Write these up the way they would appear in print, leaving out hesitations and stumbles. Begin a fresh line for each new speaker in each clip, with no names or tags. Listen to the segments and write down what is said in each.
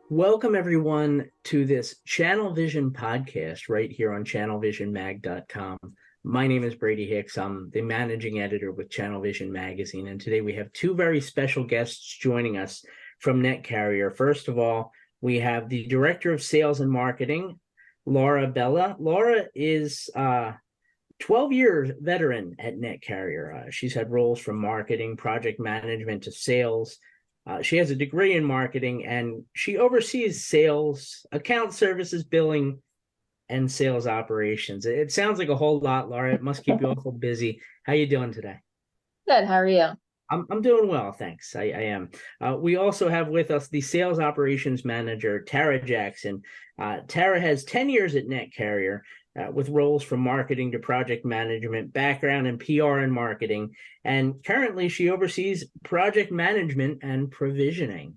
Welcome, everyone, to this ChannelVision podcast right here on channelvisionmag.com. My name is Brady Hicks. I'm the managing editor with ChannelVision Magazine, and today we have two very special guests joining us from NetCarrier. First of all, we have the Director of Sales and Marketing, Laura Bella. Laura is 12-year veteran at NetCarrier. She's had roles from marketing, project management to sales. She has a degree in marketing, and she oversees sales, account services, billing, and sales operations. It sounds like a whole lot, Laura. It must keep you awful busy. How you doing today?
Good. How are you?
I'm doing well, thanks. I am. We also have with us the sales operations manager, Tara Jackson. Tara has 10 years at NetCarrier with roles from marketing to project management, background in PR and marketing, and currently she oversees project management and provisioning.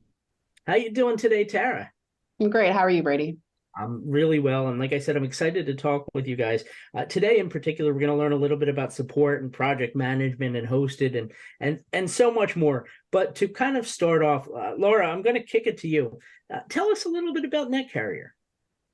How you doing today, Tara?
I'm great. How are you, Brady?
I'm really well. And like I said, I'm excited to talk with you guys. Today in particular, we're going to learn a little bit about support and project management and hosted and so much more. But to kind of start off, Laura, I'm going to kick it to you. Tell us a little bit about NetCarrier.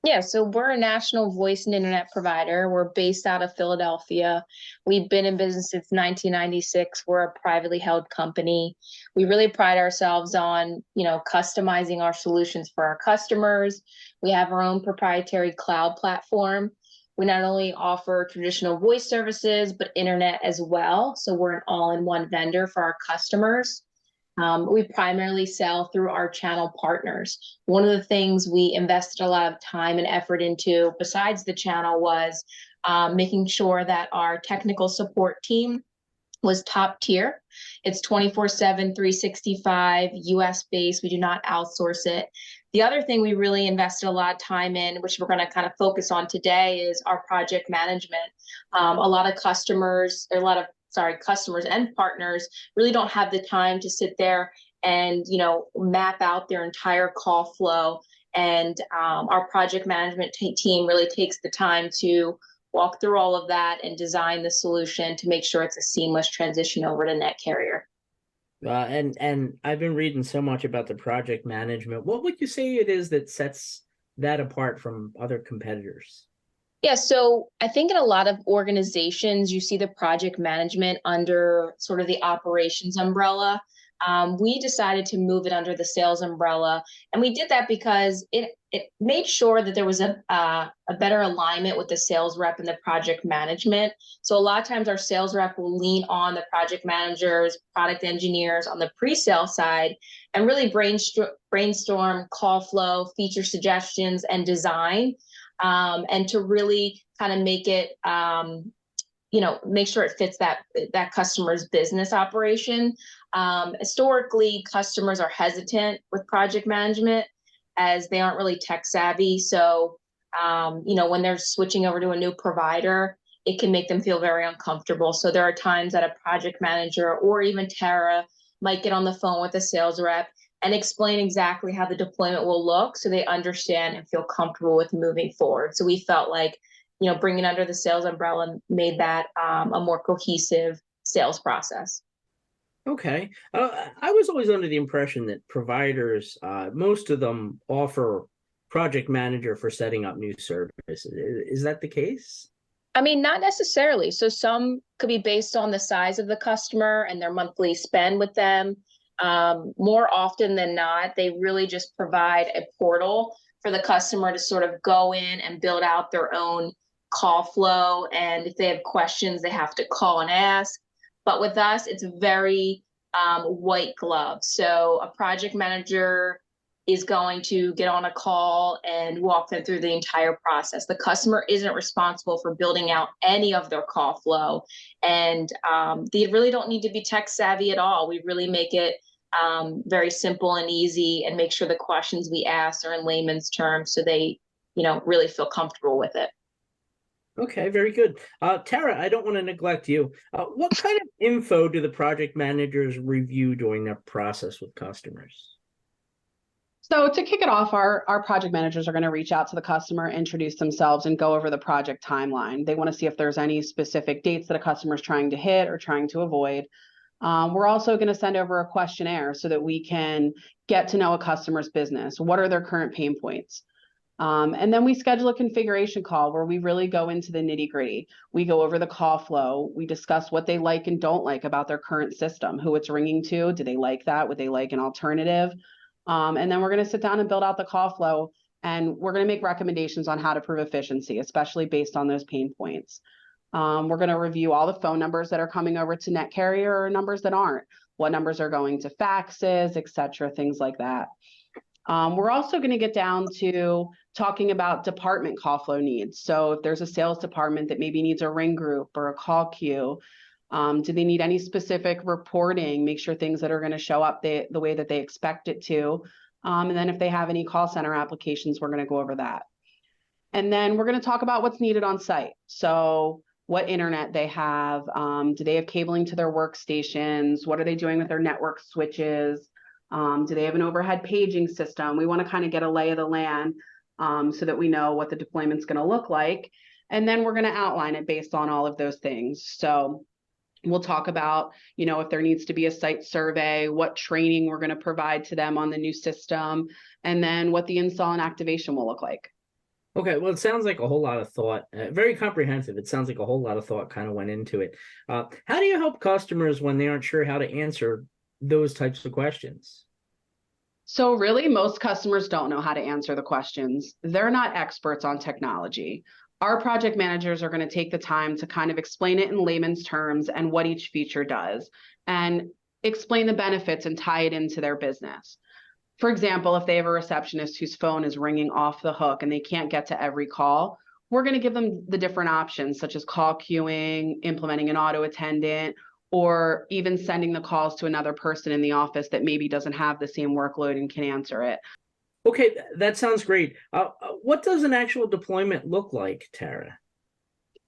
Yeah, so we're a national voice and internet provider. We're based out of Philadelphia. We've been in business since 1996. We're a privately held company. We really pride ourselves on, customizing our solutions for our customers. We have our own proprietary cloud platform. We not only offer traditional voice services, but internet as well. So we're an all-in-one vendor for our customers. We primarily sell through our channel partners. One of the things we invested a lot of time and effort into, besides the channel, was making sure that our technical support team was top tier. It's 24/7, 365, US based. We do not outsource it. The other thing we really invested a lot of time in, which we're going to kind of focus on today, is our project management. A lot of customers, a lot of customers and partners really don't have the time to sit there and map out their entire call flow. And our project management team really takes the time to walk through all of that and design the solution to make sure it's a seamless transition over to NetCarrier.
And I've been reading so much about the project management. What would you say it is that sets that apart from other competitors?
Yeah, so I think in a lot of organizations, you see the project management under sort of the operations umbrella. We decided to move it under the sales umbrella, and we did that because it made sure that there was a better alignment with the sales rep and the project management. So a lot of times our sales rep will lean on the project managers, product engineers on the pre-sale side, and really brainstorm call flow, feature suggestions, and design, and to really kind of make it, make sure it fits that customer's business operation. Historically, customers are hesitant with project management as they aren't really tech savvy. So, when they're switching over to a new provider, it can make them feel very uncomfortable. So there are times that a project manager or even Tara might get on the phone with a sales rep and explain exactly how the deployment will look so they understand and feel comfortable with moving forward. So we felt like, bringing under the sales umbrella made that a more cohesive sales process.
Okay. I was always under the impression that providers, most of them offer project manager for setting up new services. Is that the case?
I mean, not necessarily. So some could be based on the size of the customer and their monthly spend with them. More often than not, they really just provide a portal for the customer to sort of go in and build out their own call flow. And if they have questions, they have to call and ask. But with us, it's very white glove. So a project manager is going to get on a call and walk them through the entire process. The customer isn't responsible for building out any of their call flow. And they really don't need to be tech savvy at all. We really make it very simple and easy and make sure the questions we ask are in layman's terms so they, really feel comfortable with it.
Okay, very good. Tara, I don't want to neglect you. What kind of info do the project managers review during their process with customers?
So to kick it off, our project managers are going to reach out to the customer, introduce themselves, and go over the project timeline. They want to see if there's any specific dates that a customer is trying to hit or trying to avoid. We're also going to send over a questionnaire so that we can get to know a customer's business. What are their current pain points? And then we schedule a configuration call where we really go into the nitty gritty. We go over the call flow. We discuss what they like and don't like about their current system, who it's ringing to. Do they like that? Would they like an alternative? And then we're going to sit down and build out the call flow. And we're going to make recommendations on how to improve efficiency, especially based on those pain points. We're going to review all the phone numbers that are coming over to NetCarrier or numbers that aren't, what numbers are going to faxes, et cetera, things like that. We're also going to get down to talking about department call flow needs. So if there's a sales department that maybe needs a ring group or a call queue, do they need any specific reporting? Make sure things that are going to show up the way that they expect it to. And then if they have any call center applications, we're going to go over that. And then we're going to talk about what's needed on site. So what internet they have, do they have cabling to their workstations? What are they doing with their network switches? Do they have an overhead paging system? We want to kind of get a lay of the land so that we know what the deployment's going to look like. And then we're going to outline it based on all of those things. So we'll talk about, if there needs to be a site survey, what training we're going to provide to them on the new system, and then what the install and activation will look like.
Okay, well, it sounds like a whole lot of thought, very comprehensive. It sounds like a whole lot of thought kind of went into it. How do you help customers when they aren't sure how to answer those types of questions?
So really, most customers don't know how to answer the questions. They're not experts on technology. Our project managers are going to take the time to kind of explain it in layman's terms and what each feature does, and explain the benefits and tie it into their business. For example, if they have a receptionist whose phone is ringing off the hook and they can't get to every call, we're going to give them the different options, such as call queuing, implementing an auto attendant, or even sending the calls to another person in the office that maybe doesn't have the same workload and can answer it.
Okay, that sounds great. What does an actual deployment look like, Tara?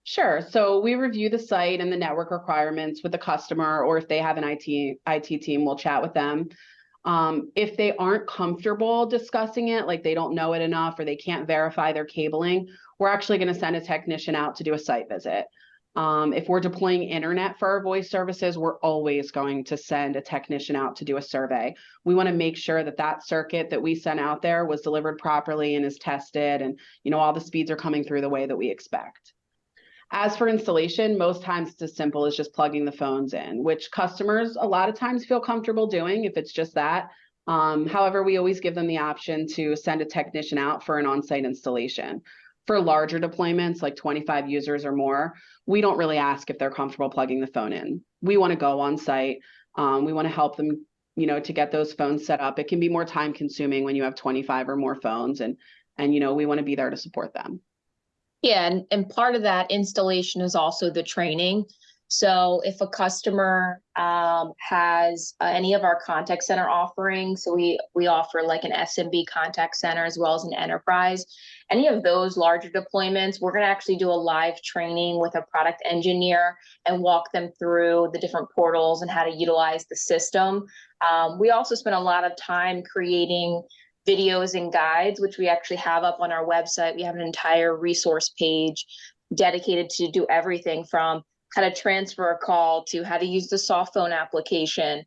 Sure. So we review the site and the network requirements with the customer, or if they have an IT team, we'll chat with them. If they aren't comfortable discussing it, like they don't know it enough or they can't verify their cabling, we're actually going to send a technician out to do a site visit. If we're deploying internet for our voice services, we're always going to send a technician out to do a survey. We want to make sure that that circuit that we sent out there was delivered properly and is tested, and all the speeds are coming through the way that we expect. As for installation, most times it's as simple as just plugging the phones in, which customers a lot of times feel comfortable doing if it's just that. However, we always give them the option to send a technician out for an on-site installation. For larger deployments, like 25 users or more, we don't really ask if they're comfortable plugging the phone in. We want to go on site. We want to help them, to get those phones set up. It can be more time consuming when you have 25 or more phones, and we want to be there to support them.
Yeah, and part of that installation is also the training. So if a customer has any of our contact center offerings, so we offer like an SMB contact center as well as an enterprise, any of those larger deployments, we're going to actually do a live training with a product engineer and walk them through the different portals and how to utilize the system. We also spend a lot of time creating videos and guides, which we actually have up on our website. We have an entire resource page dedicated to do everything from how to transfer a call to how to use the soft phone application.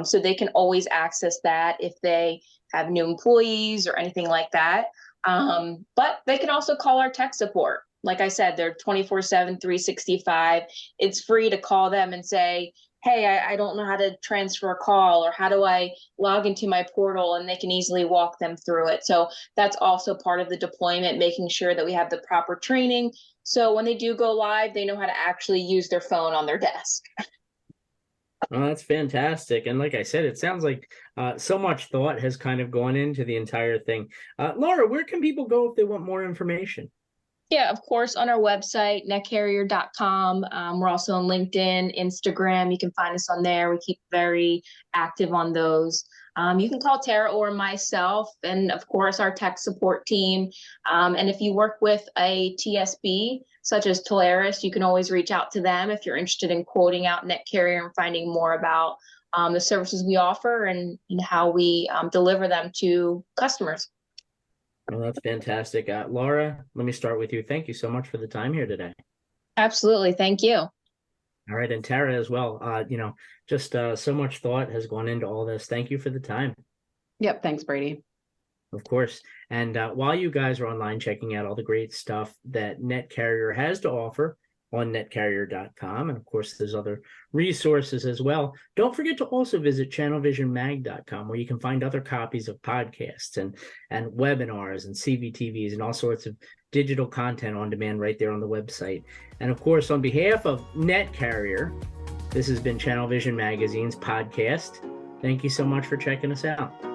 So they can always access that if they have new employees or anything like that. But they can also call our tech support. Like I said, they're 24/7, 365. It's free to call them and say, hey, I don't know how to transfer a call, or how do I log into my portal, and they can easily walk them through it. So that's also part of the deployment, making sure that we have the proper training. So when they do go live, they know how to actually use their phone on their desk.
Oh, that's fantastic. And like I said, it sounds like so much thought has kind of gone into the entire thing. Laura, where can people go if they want more information?
Yeah, of course, on our website, netcarrier.com. We're also on LinkedIn, Instagram. You can find us on there. We keep very active on those. You can call Tara or myself, and of course, our tech support team. And if you work with a TSP, such as Tolaris, you can always reach out to them if you're interested in quoting out NetCarrier and finding more about the services we offer and how we deliver them to customers.
Well, that's fantastic. Laura, let me start with you. Thank you so much for the time here today.
Absolutely. Thank you.
All right. And Tara as well. Just so much thought has gone into all this. Thank you for the time.
Yep. Thanks, Brady.
Of course. And while you guys are online checking out all the great stuff that NetCarrier has to offer on netcarrier.com, and of course, there's other resources as well, don't forget to also visit channelvisionmag.com, where you can find other copies of podcasts and webinars and CVTVs and all sorts of digital content on demand right there on the website. And of course, on behalf of NetCarrier, this has been Channel Vision Magazine's podcast. Thank you so much for checking us out.